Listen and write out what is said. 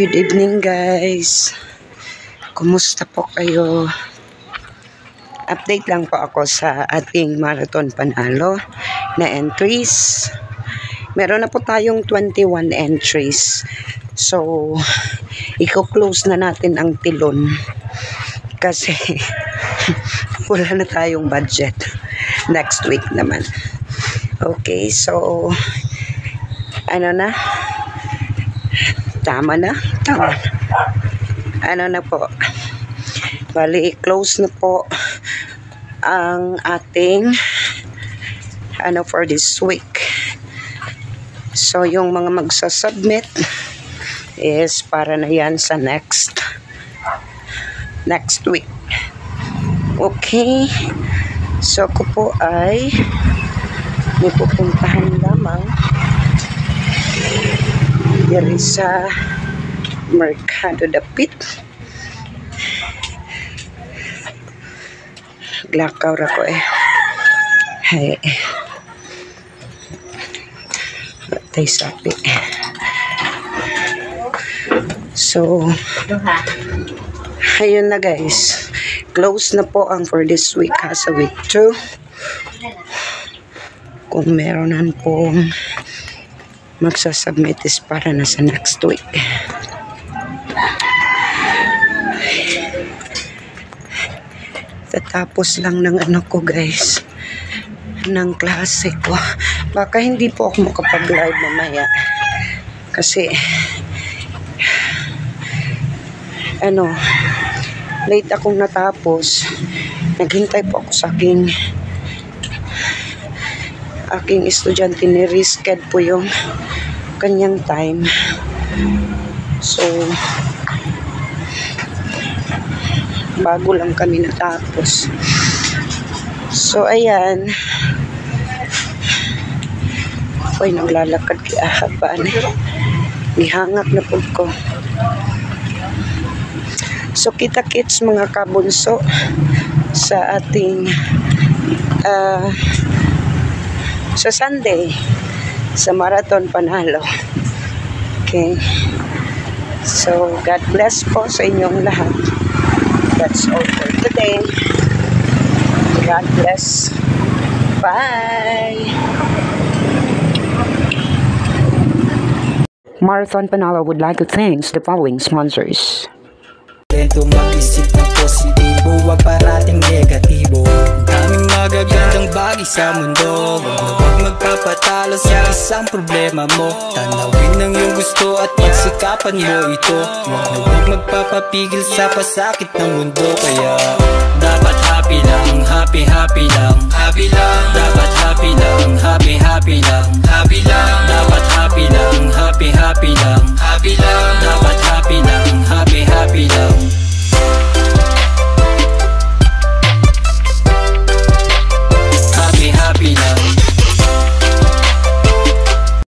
Good evening guys. Kumusta po kayo? Update lang po ako sa ating marathon panalo na entries. Meron na po tayong 21 entries. So, i-close na natin ang tilon. Kasi, wala na tayong budget. Next week naman. Okay, so, ano na? Tama na. Ano na po. Bali, close na po ang ating for this week. So, yung mga magsasubmit is para na yan sa next week. Okay. So, ako po ay may pupuntahan lamang diri sa Mercado Dapit. Glakaw ra ko eh. Hay. Tay sapi. So, ayun na guys. Close na po ang for this week ha, sa week 2. Kung meron pong magsasubmit is para na sa next week. Tatapos lang ng ko guys, ng klase ko. Baka hindi po ako makapag-live mamaya. Kasi, late akong natapos. Naghintay po ako sa aking estudyante, ni-reschedule po yung kanyang time. So, bago lang kami natapos. So, ayan. Ako'y naglalakad kay ahaban. Nihangak na po ko. So, kita-kits mga kabunso sa ating sa Sunday sa Marathon Panalo. Okay. So, God bless po sa inyong lahat. That's all for today. God bless. Bye! Marathon Panalo would like to thank the following sponsors. Lento mag-isip ng positibo, wag parating negatibo. Ang daming magagandang bagay sa mundo. Huwag magpapatalo sa isang problema mo. Tanawin ang iyong gusto at pagsikapan mo ito. Huwag magpapapigil sa pasakit ng mundo. Kaya dapat happy lang, happy lang, happy lang. Dapat happy lang, happy lang, happy lang. Dapat happy lang, happy lang.